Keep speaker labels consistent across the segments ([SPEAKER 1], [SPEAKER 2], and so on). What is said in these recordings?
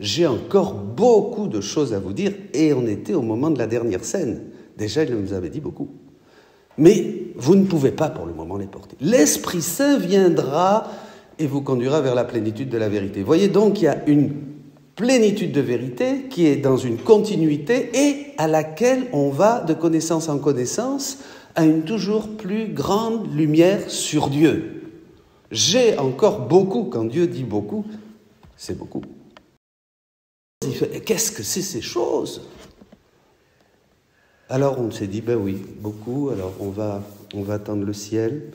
[SPEAKER 1] j'ai encore beaucoup de choses à vous dire, et on était au moment de la dernière scène. Déjà, il nous avait dit beaucoup. Mais vous ne pouvez pas pour le moment les porter. L'Esprit Saint viendra et vous conduira vers la plénitude de la vérité. Voyez donc, il y a une plénitude de vérité qui est dans une continuité et à laquelle on va de connaissance en connaissance à une toujours plus grande lumière sur Dieu. J'ai encore beaucoup, quand Dieu dit beaucoup, c'est beaucoup. Il fait, qu'est-ce que c'est ces choses? Alors on s'est dit, ben oui, beaucoup, alors on va attendre le ciel,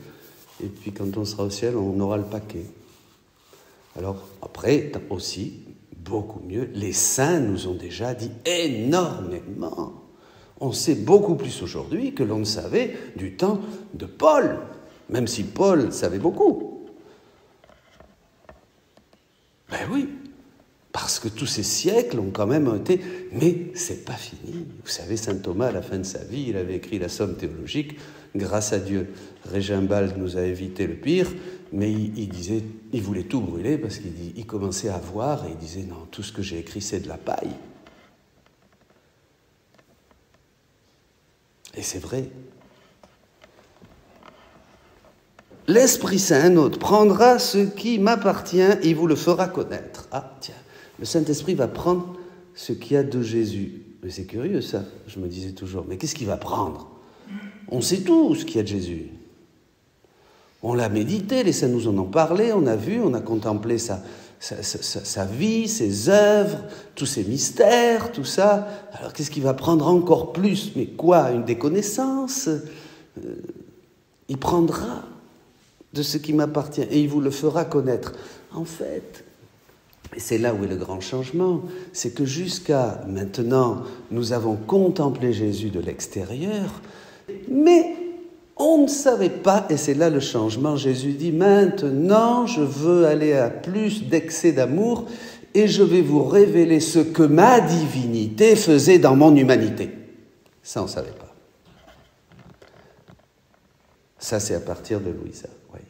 [SPEAKER 1] et puis quand on sera au ciel, on aura le paquet. Alors après, aussi, beaucoup mieux, les saints nous ont déjà dit énormément. On sait beaucoup plus aujourd'hui que l'on ne savait du temps de Paul, même si Paul savait beaucoup. Ben oui, parce que tous ces siècles ont quand même été... Mais c'est pas fini. Vous savez, saint Thomas, à la fin de sa vie, il avait écrit la Somme théologique. Grâce à Dieu, Régimbald nous a évité le pire, mais il disait, il voulait tout brûler parce qu'il commençait à voir et il disait, non, tout ce que j'ai écrit, c'est de la paille. Et c'est vrai. L'Esprit Saint, un autre, prendra ce qui m'appartient et vous le fera connaître. Ah, tiens, le Saint-Esprit va prendre ce qu'il y a de Jésus. Mais c'est curieux, ça, je me disais toujours. Mais qu'est-ce qu'il va prendre? On sait tout ce qu'il y a de Jésus. On l'a médité, les saints nous en ont parlé, on a vu, on a contemplé sa vie, ses œuvres, tous ses mystères, tout ça. Alors qu'est-ce qu'il va prendre encore plus? Mais quoi? Une déconnaissance? Il prendra de ce qui m'appartient et il vous le fera connaître. En fait, et c'est là où est le grand changement, c'est que jusqu'à maintenant, nous avons contemplé Jésus de l'extérieur, mais on ne savait pas, et c'est là le changement, Jésus dit, maintenant je veux aller à plus d'excès d'amour et je vais vous révéler ce que ma divinité faisait dans mon humanité. Ça, on ne savait pas. Ça, c'est à partir de Louisa. Voyez.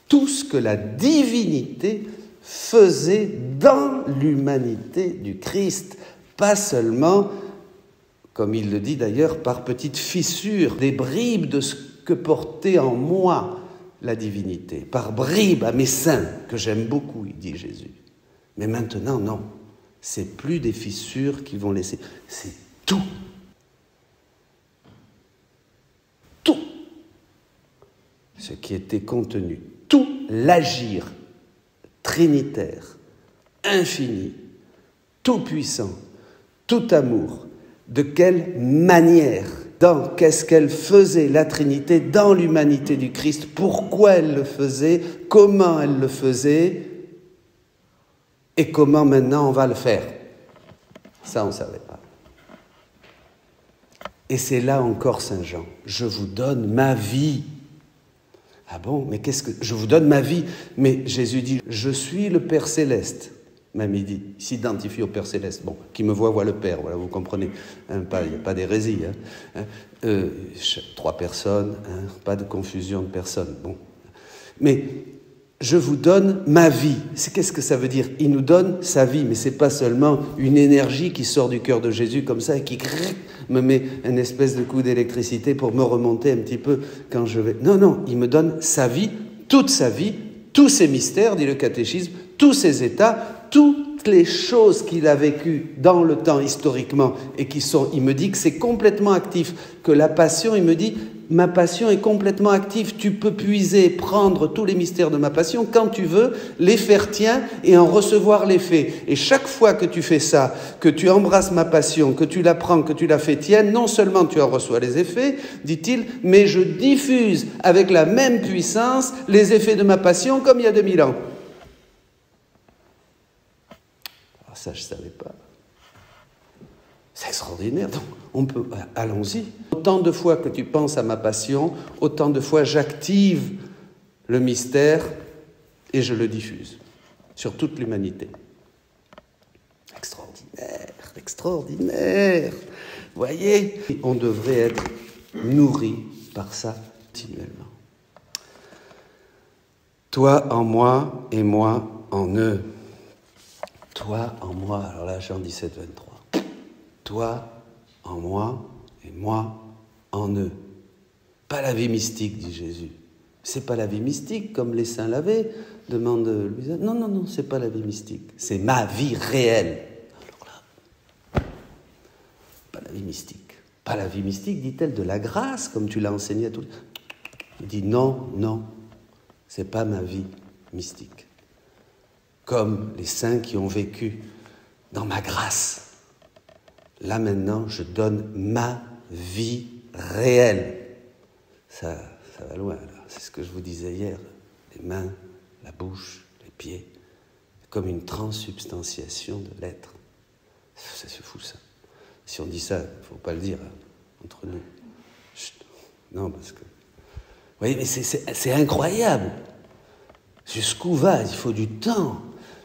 [SPEAKER 1] Tout ce que la divinité faisait dans l'humanité du Christ, pas seulement, comme il le dit d'ailleurs, par petites fissures, des bribes de ce que portait en moi la divinité, par bribes à mes seins, que j'aime beaucoup, il dit Jésus. Mais maintenant, non, c'est plus des fissures qui vont laisser, c'est tout. Tout ce qui était contenu, tout l'agir trinitaire, infini, tout-puissant, tout amour, de quelle manière, qu'est-ce qu'elle faisait, la Trinité, dans l'humanité du Christ, pourquoi elle le faisait, comment elle le faisait, et comment maintenant on va le faire. Ça, on ne savait pas. Et c'est là encore Saint Jean, je vous donne ma vie. Ah bon, mais qu'est-ce que... Je vous donne ma vie. Mais Jésus dit, je suis le Père Céleste. Même il dit, il s'identifie au Père Céleste. Bon, qui me voit le Père, voilà, vous comprenez. Il n'y a pas d'hérésie. 3 personnes, pas de confusion de personnes. Bon. Mais je vous donne ma vie. Qu'est-ce que ça veut dire? Il nous donne sa vie, mais ce n'est pas seulement une énergie qui sort du cœur de Jésus comme ça et qui me met une espèce de coup d'électricité pour me remonter un petit peu quand je vais... Non, il me donne sa vie, toute sa vie, tous ses mystères, dit le catéchisme, tous ses états, toutes les choses qu'il a vécues dans le temps historiquement et qui sont... Il me dit que c'est complètement actif, que la passion, il me dit... Ma passion est complètement active. Tu peux puiser, prendre tous les mystères de ma passion quand tu veux, les faire tiens et en recevoir l'effet. Et chaque fois que tu fais ça, que tu embrasses ma passion, que tu la prends, que tu la fais tienne, non seulement tu en reçois les effets, dit-il, mais je diffuse avec la même puissance les effets de ma passion comme il y a 2000 ans. Alors ça, je ne savais pas. C'est extraordinaire. Donc, on peut, allons-y. Autant de fois que tu penses à ma passion, autant de fois j'active le mystère et je le diffuse sur toute l'humanité. Extraordinaire, extraordinaire. Vous voyez, on devrait être nourri par ça continuellement. Toi en moi et moi en eux. toi en moi. Alors là, Jean 17, 23. Toi en moi et moi en eux. Pas la vie mystique, dit Jésus. C'est pas la vie mystique comme les saints l'avaient, demande Louisa. Non, non, non, c'est pas la vie mystique. C'est ma vie réelle. Alors là, pas la vie mystique. Pas la vie mystique, dit-elle, de la grâce, comme tu l'as enseigné à tous. Il dit non, non, c'est pas ma vie mystique. Comme les saints qui ont vécu dans ma grâce. Là maintenant, je donne ma vie réelle. Ça va loin, là. C'est ce que je vous disais hier. Les mains, la bouche, les pieds. Comme une transsubstantiation de l'être. C'est fou, ça. Si on dit ça, il ne faut pas le dire entre nous. Chut. Non, parce que... Vous voyez, mais c'est incroyable. Jusqu'où va? Il faut du temps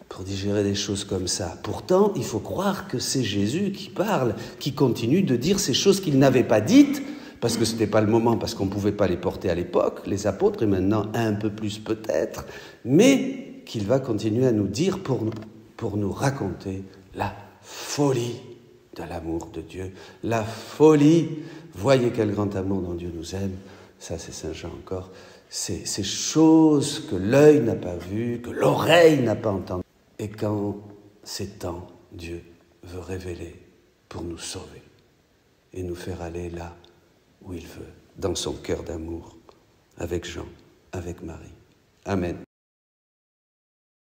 [SPEAKER 1] pour digérer des choses comme ça. Pourtant, il faut croire que c'est Jésus qui parle, qui continue de dire ces choses qu'il n'avait pas dites, parce que ce n'était pas le moment, parce qu'on ne pouvait pas les porter à l'époque, les apôtres, et maintenant un peu plus peut-être, mais qu'il va continuer à nous dire pour nous raconter la folie de l'amour de Dieu, la folie, voyez quel grand amour dont Dieu nous aime, ça c'est Saint Jean encore, ces choses que l'œil n'a pas vues, que l'oreille n'a pas entendues, et quand c'est temps, Dieu veut révéler pour nous sauver et nous faire aller là où il veut, dans son cœur d'amour, avec Jean, avec Marie. Amen.